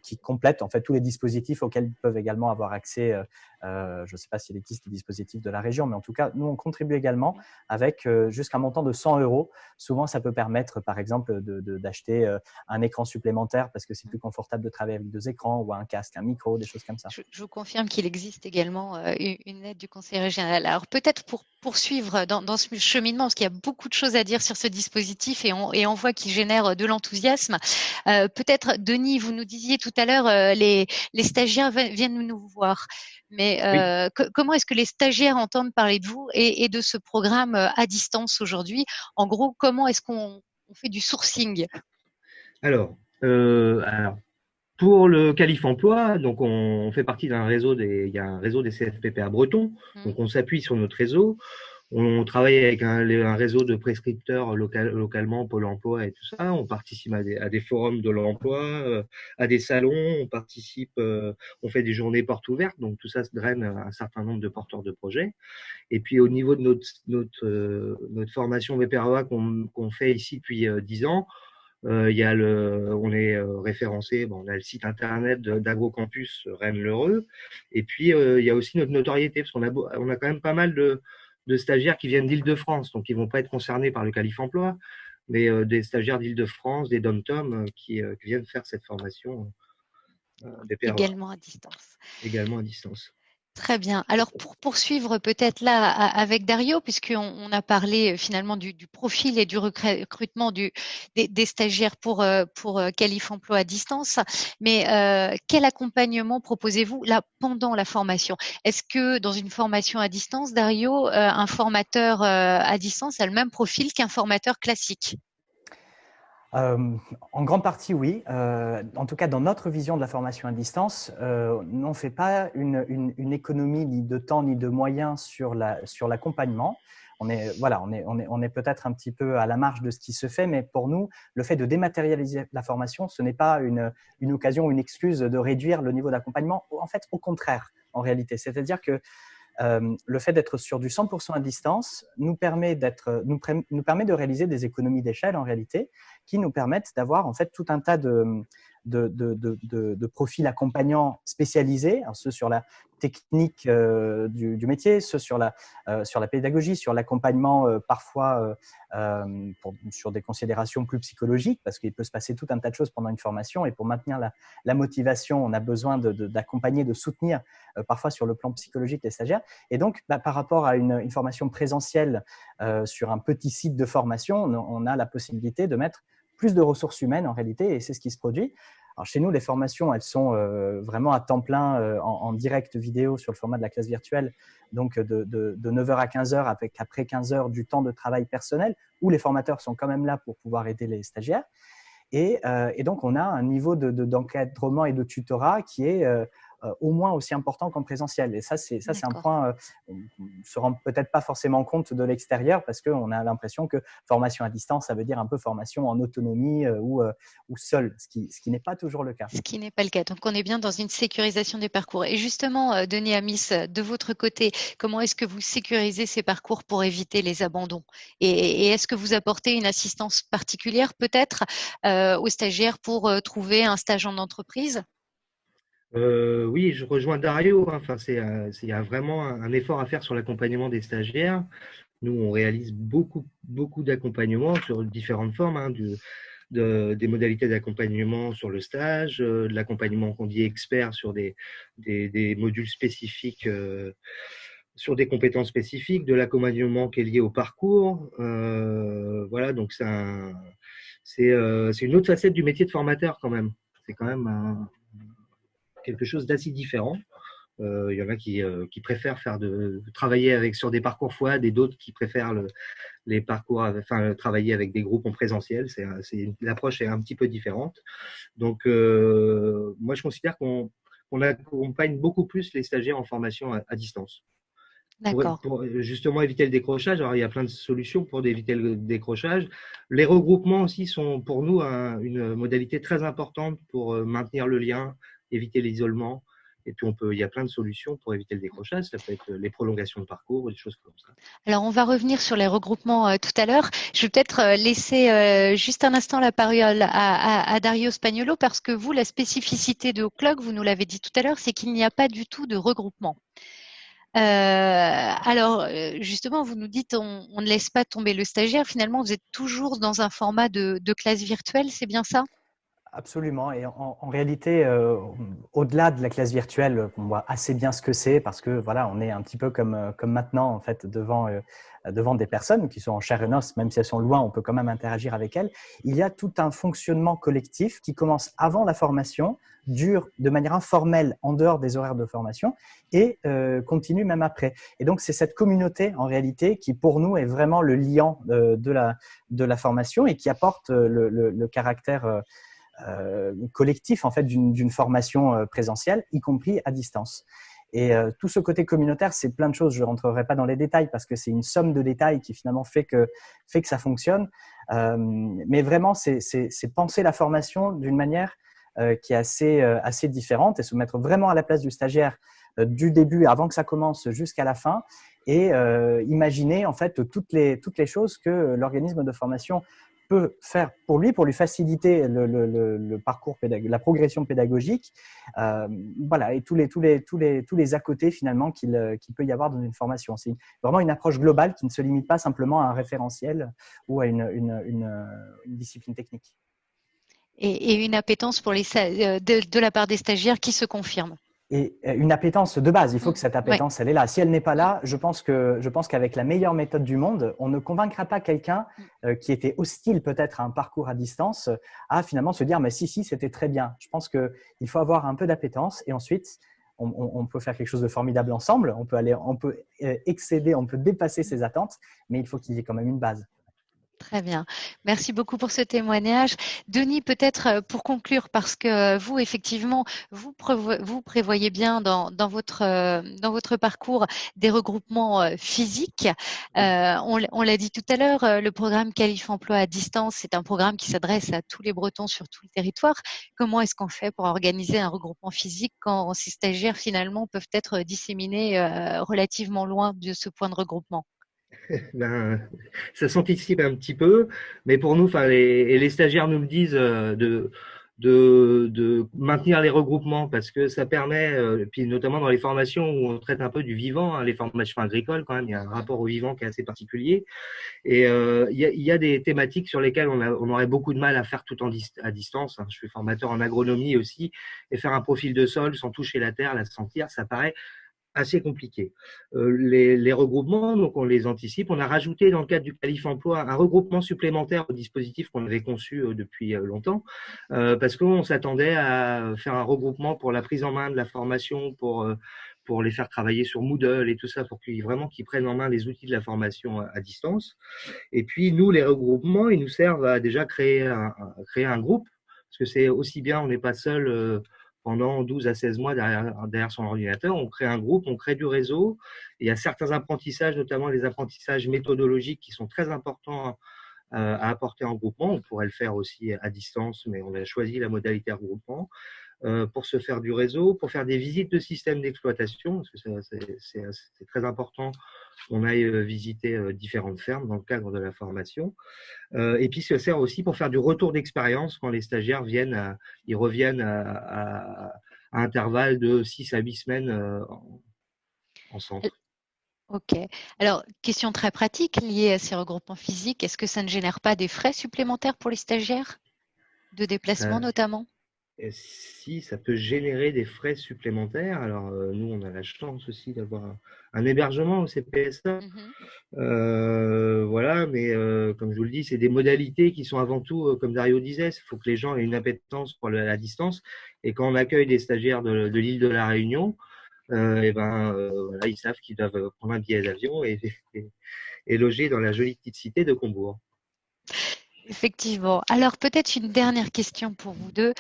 qui complète en fait tous les dispositifs auxquels ils peuvent également avoir accès. Je ne sais pas s'il existe des dispositifs de la région, mais en tout cas, nous, on contribue également avec jusqu'à un montant de 100 euros. Souvent, ça peut permettre, par exemple, d'acheter un écran supplémentaire parce que c'est plus confortable de travailler avec 2 écrans, ou un casque, un micro, des choses comme ça. Je vous confirme qu'il existe également une aide du conseil régional. Alors peut-être pour poursuivre dans ce cheminement, parce qu'il y a beaucoup de choses à dire sur ce dispositif et on voit qu'il génère de l'enthousiasme. Peut-être, Denis, vous nous disiez tout à l'heure, les stagiaires viennent nous voir. Mais comment est-ce que les stagiaires entendent parler de vous et de ce programme à distance aujourd'hui? En gros, comment est-ce qu'on fait du sourcing? Alors, pour le Qualif Emploi, donc on fait partie d'un réseau il y a un réseau des CFPPA bretons, donc on s'appuie sur notre réseau. On travaille avec un réseau de prescripteurs localement, Pôle emploi et tout ça. On participe à des forums de l'emploi, à des salons, on participe, on fait des journées portes ouvertes, donc tout ça se draine un certain nombre de porteurs de projets. Et puis au niveau de notre formation VPROA qu'on fait ici depuis 10 ans, on est référencé, on a le site internet d'AgroCampus Rennes-L'Heureux, et puis il y a aussi notre notoriété, parce on a quand même pas mal de stagiaires qui viennent d'Île-de-France, donc ils vont pas être concernés par le Qualif Emploi, mais des stagiaires d'Île-de-France, des DOM-TOM qui viennent faire cette formation des PROA. Également à distance. Également à distance. Très bien. Alors pour poursuivre peut-être là avec Dario, puisqu'on a parlé finalement du profil et du recrutement des stagiaires pour Qualif Emploi à distance, mais quel accompagnement proposez-vous là pendant la formation? Est-ce que dans une formation à distance, Dario, un formateur à distance a le même profil qu'un formateur classique? En grande partie, oui. En tout cas, dans notre vision de la formation à distance, on ne fait pas une économie ni de temps ni de moyens sur l'accompagnement. On est peut-être un petit peu à la marge de ce qui se fait, mais pour nous, le fait de dématérialiser la formation, ce n'est pas une occasion, une excuse de réduire le niveau d'accompagnement. En fait, au contraire, en réalité. C'est-à-dire que le fait d'être sur du 100% à distance nous permet de réaliser des économies d'échelle en réalité, qui nous permettent d'avoir en fait tout un tas de profils accompagnants spécialisés, alors ceux sur la technique du métier, ceux sur la pédagogie, sur l'accompagnement parfois sur des considérations plus psychologiques, parce qu'il peut se passer tout un tas de choses pendant une formation, et pour maintenir la motivation, on a besoin d'accompagner, de soutenir parfois sur le plan psychologique les stagiaires. Et donc, par rapport à une formation présentielle sur un petit site de formation, on a la possibilité de mettre plus de ressources humaines en réalité, et c'est ce qui se produit. Alors chez nous, les formations, elles sont vraiment à temps plein en direct vidéo sur le format de la classe virtuelle, donc de 9h à 15h, avec après 15h du temps de travail personnel, où les formateurs sont quand même là pour pouvoir aider les stagiaires. Et donc, on a un niveau d'encadrement et de tutorat qui est au moins aussi important qu'en présentiel. Et ça, c'est un point, on ne se rend peut-être pas forcément compte de l'extérieur, parce qu'on a l'impression que formation à distance, ça veut dire un peu formation en autonomie ou seul, ce qui n'est pas toujours le cas. Ce qui n'est pas le cas. Donc, on est bien dans une sécurisation des parcours. Et justement, Denis Amis, de votre côté, comment est-ce que vous sécurisez ces parcours pour éviter les abandons? Et est-ce que vous apportez une assistance particulière peut-être aux stagiaires pour trouver un stage en entreprise? Oui, je rejoins Dario. Enfin, il y a vraiment un effort à faire sur l'accompagnement des stagiaires. Nous, on réalise beaucoup d'accompagnement sur différentes formes, des modalités d'accompagnement sur le stage, de l'accompagnement qu'on dit expert sur des modules spécifiques, sur des compétences spécifiques, de l'accompagnement qui est lié au parcours. Voilà, donc c'est une autre facette du métier de formateur quand même. C'est quand même quelque chose d'assez différent. Il y en a qui préfèrent travailler sur des parcours FOAD, et d'autres qui préfèrent les parcours, enfin travailler avec des groupes en présentiel. L'approche est un petit peu différente. Donc moi je considère qu'on accompagne beaucoup plus les stagiaires en formation à distance. Pour justement éviter le décrochage. Alors, il y a plein de solutions pour éviter le décrochage. Les regroupements aussi sont pour nous une modalité très importante pour maintenir le lien, éviter l'isolement. Et puis, il y a plein de solutions pour éviter le décrochage. Ça peut être les prolongations de parcours ou des choses comme ça. Alors, on va revenir sur les regroupements tout à l'heure. Je vais peut-être laisser juste un instant la parole à Dario Spagnolo, parce que vous, la spécificité de Oclog, vous nous l'avez dit tout à l'heure, c'est qu'il n'y a pas du tout de regroupement. Alors, justement, vous nous dites on ne laisse pas tomber le stagiaire. Finalement, vous êtes toujours dans un format de classe virtuelle, c'est bien ça? Absolument. Et en réalité, au-delà de la classe virtuelle, on voit assez bien ce que c'est, parce que voilà, on est un petit peu comme maintenant en fait devant des personnes qui sont en chair et os, même si elles sont loin, on peut quand même interagir avec elles. Il y a tout un fonctionnement collectif qui commence avant la formation, dure de manière informelle en dehors des horaires de formation et continue même après. Et donc, c'est cette communauté en réalité qui, pour nous, est vraiment le liant de la formation et qui apporte le caractère collectif en fait d'une formation présentielle, y compris à distance. Et tout ce côté communautaire, c'est plein de choses. Je ne rentrerai pas dans les détails parce que c'est une somme de détails qui finalement fait que ça fonctionne. Mais vraiment, c'est penser la formation d'une manière qui est assez différente et se mettre vraiment à la place du stagiaire du début, avant que ça commence, jusqu'à la fin, et imaginer en fait toutes les choses que l'organisme de formation peut faire pour lui faciliter le parcours la progression pédagogique, voilà, et tous les à côté finalement qu'il peut y avoir dans une formation. C'est vraiment une approche globale qui ne se limite pas simplement à un référentiel ou à une discipline technique. Et une appétence pour de la part des stagiaires qui se confirme. Et une appétence de base, il faut que cette appétence, elle est là. Si elle n'est pas là, je pense qu'avec la meilleure méthode du monde, on ne convaincra pas quelqu'un qui était hostile peut-être à un parcours à distance à finalement se dire « mais si, c'était très bien ». Je pense qu'il faut avoir un peu d'appétence et ensuite, on peut faire quelque chose de formidable ensemble, on peut excéder, on peut dépasser ses attentes, mais il faut qu'il y ait quand même une base. Très bien. Merci beaucoup pour ce témoignage. Denis, peut-être pour conclure, parce que vous, effectivement, vous prévoyez bien dans votre parcours des regroupements physiques. On l'a dit tout à l'heure, le programme Qualif Emploi à distance, c'est un programme qui s'adresse à tous les Bretons sur tout le territoire. Comment est-ce qu'on fait pour organiser un regroupement physique quand ces stagiaires, finalement, peuvent être disséminés relativement loin de ce point de regroupement? Ça s'anticipe un petit peu, mais pour nous, les stagiaires nous le disent de maintenir les regroupements parce que ça permet, puis notamment dans les formations où on traite un peu du vivant, les formations agricoles quand même, il y a un rapport au vivant qui est assez particulier, et il y a des thématiques sur lesquelles on aurait beaucoup de mal à faire tout à distance. Je suis formateur en agronomie aussi, et faire un profil de sol sans toucher la terre, la sentir, ça paraît assez compliqué. Les regroupements, donc on les anticipe. On a rajouté dans le cadre du Qualif Emploi un regroupement supplémentaire au dispositif qu'on avait conçu depuis longtemps, parce qu'on s'attendait à faire un regroupement pour la prise en main de la formation, pour les faire travailler sur Moodle et tout ça, pour qu'ils prennent en main les outils de la formation à distance. Et puis nous, les regroupements, ils nous servent à déjà créer un groupe, parce que c'est aussi bien, on n'est pas seul pendant 12 à 16 mois derrière son ordinateur, on crée un groupe, on crée du réseau. Il y a certains apprentissages, notamment les apprentissages méthodologiques qui sont très importants à apporter en groupement. On pourrait le faire aussi à distance, mais on a choisi la modalité regroupement pour se faire du réseau, pour faire des visites de systèmes d'exploitation, parce que c'est très important qu'on aille visiter différentes fermes dans le cadre de la formation. Et puis, ça sert aussi pour faire du retour d'expérience quand les stagiaires ils reviennent à intervalles de 6 à 8 semaines en centre. Ok. Alors, question très pratique liée à ces regroupements physiques, est-ce que ça ne génère pas des frais supplémentaires pour les stagiaires de déplacement notamment? Si, ça peut générer des frais supplémentaires. Alors, nous, on a la chance aussi d'avoir un hébergement au CPSA. Voilà, mais comme je vous le dis, c'est des modalités qui sont avant tout, comme Dario disait, il faut que les gens aient une appétence pour la distance. Et quand on accueille des stagiaires de l'île de la Réunion, voilà, ils savent qu'ils doivent prendre un billet d'avion et et logés dans la jolie petite cité de Combourg. Effectivement. Alors peut-être une dernière question pour vous deux,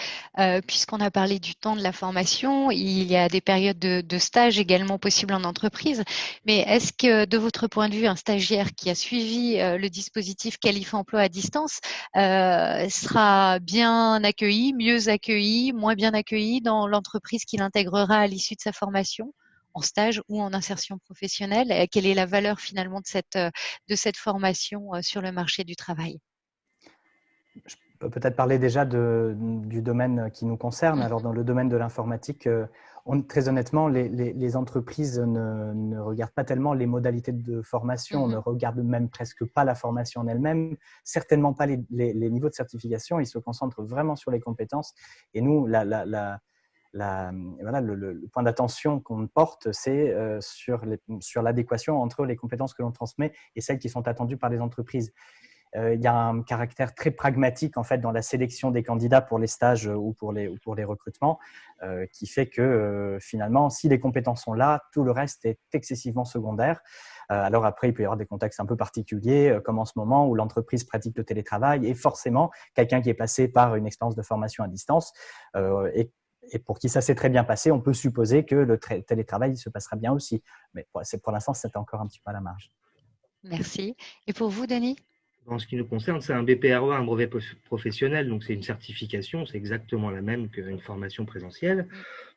puisqu'on a parlé du temps de la formation, il y a des périodes de stage également possibles en entreprise, mais est-ce que de votre point de vue, un stagiaire qui a suivi le dispositif Qualif Emploi à distance sera bien accueilli, mieux accueilli, moins bien accueilli dans l'entreprise qu'il intégrera à l'issue de sa formation, en stage ou en insertion professionnelle? Quelle est la valeur finalement de cette formation sur le marché du travail? Je peux peut-être parler déjà du domaine qui nous concerne. Alors, dans le domaine de l'informatique, très honnêtement, les entreprises ne regardent pas tellement les modalités de formation, ne regardent même presque pas la formation en elle-même, certainement pas les niveaux de certification. Ils se concentrent vraiment sur les compétences. Et nous, voilà, le point d'attention qu'on porte, c'est sur l'adéquation entre les compétences que l'on transmet et celles qui sont attendues par les entreprises. Il y a un caractère très pragmatique en fait dans la sélection des candidats pour les stages ou pour les recrutements, qui fait que finalement, si les compétences sont là, tout le reste est excessivement secondaire. Alors après, il peut y avoir des contextes un peu particuliers, comme en ce moment où l'entreprise pratique le télétravail et forcément, quelqu'un qui est passé par une expérience de formation à distance et pour qui ça s'est très bien passé, on peut supposer que le télétravail se passera bien aussi. Mais pour l'instant, c'est encore un petit peu à la marge. Merci. Et pour vous, Denis ? En ce qui nous concerne, c'est un BPREA, un brevet professionnel, donc c'est une certification, c'est exactement la même qu'une formation présentielle.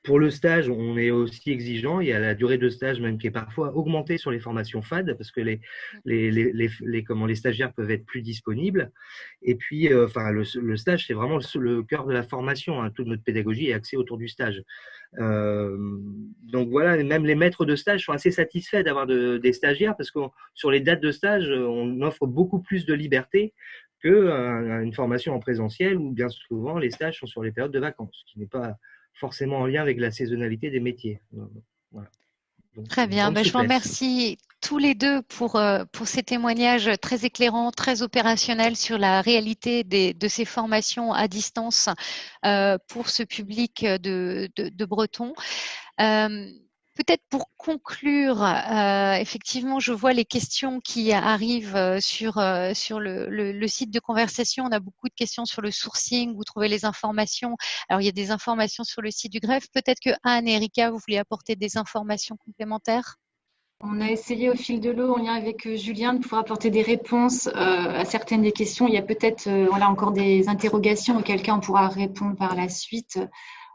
Pour le stage, on est aussi exigeant, il y a la durée de stage même qui est parfois augmentée sur les formations FAD, parce que les stagiaires peuvent être plus disponibles. Et puis, le stage, c'est vraiment le cœur de la formation, hein. Toute notre pédagogie est axée autour du stage. Donc voilà, même les maîtres de stage sont assez satisfaits d'avoir des stagiaires parce que sur les dates de stage, on offre beaucoup plus de liberté qu'une formation en présentiel où bien souvent les stages sont sur les périodes de vacances, ce qui n'est pas forcément en lien avec la saisonnalité des métiers. Voilà. Donc, très bien, je vous remercie tous les deux pour ces témoignages très éclairants, très opérationnels sur la réalité de ces formations à distance pour ce public de Bretons. Peut-être pour conclure, effectivement, je vois les questions qui arrivent sur le site de conversation. On a beaucoup de questions sur le sourcing, vous trouvez les informations. Alors, il y a des informations sur le site du greffe. Peut-être que Anne et Erika, vous voulez apporter des informations complémentaires? On a essayé au fil de l'eau, en lien avec Julien, de pouvoir apporter des réponses à certaines des questions. Il y a peut-être encore des interrogations auxquelles on pourra répondre par la suite.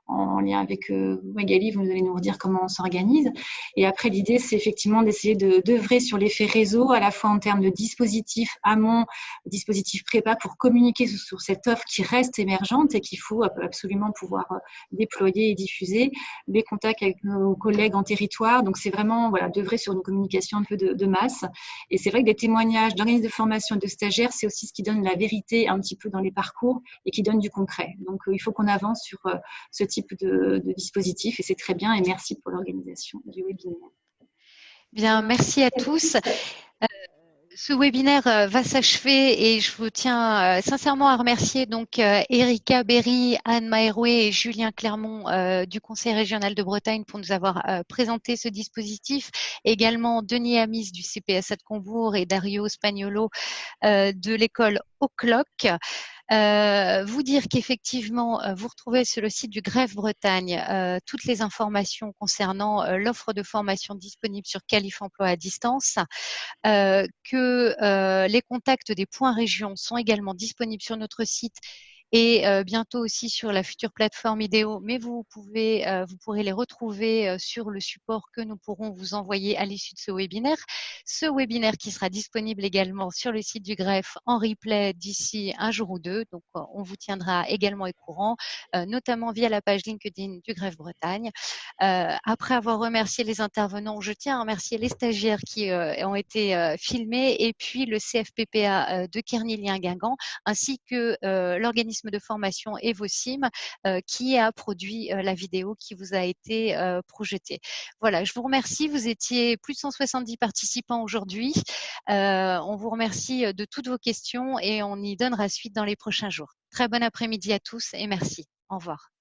En lien avec Magali, vous allez nous redire comment on s'organise. Et après, l'idée, c'est effectivement d'essayer d'œuvrer sur l'effet réseau, à la fois en termes de dispositifs amont, dispositifs prépa, pour communiquer sur cette offre qui reste émergente et qu'il faut absolument pouvoir déployer et diffuser, les contacts avec nos collègues en territoire. Donc, c'est vraiment d'œuvrer sur une communication un peu de masse. Et c'est vrai que des témoignages d'organismes de formation et de stagiaires, c'est aussi ce qui donne la vérité un petit peu dans les parcours et qui donne du concret. Donc, il faut qu'on avance sur ce type de dispositif et c'est très bien et merci pour l'organisation du webinaire. Bien, merci à tous. Ce webinaire va s'achever et je vous tiens sincèrement à remercier donc Erika Berry, Anne Mahéroué et Julien Clermont du Conseil régional de Bretagne pour nous avoir présenté ce dispositif. Également Denis Amis du CPSA de Combourg et Dario Spagnolo de l'école O'Clock. Vous dire qu'effectivement, vous retrouvez sur le site du Greffe Bretagne toutes les informations concernant l'offre de formation disponible sur Qualif Emploi à distance, que les contacts des points régions sont également disponibles sur notre site et bientôt aussi sur la future plateforme IDEO, mais vous pourrez les retrouver sur le support que nous pourrons vous envoyer à l'issue de ce webinaire. Ce webinaire qui sera disponible également sur le site du Greffe en replay d'ici un jour ou deux. Donc, on vous tiendra également au courant, notamment via la page LinkedIn du Greffe Bretagne. Après avoir remercié les intervenants, je tiens à remercier les stagiaires qui ont été filmés et puis le CFPPA de Kernilien-Guingamp ainsi que l'organisme de formation Evosim qui a produit la vidéo qui vous a été projetée. Voilà, je vous remercie. Vous étiez plus de 170 participants aujourd'hui. On vous remercie de toutes vos questions et on y donnera suite dans les prochains jours. Très bon après-midi à tous et merci. Au revoir.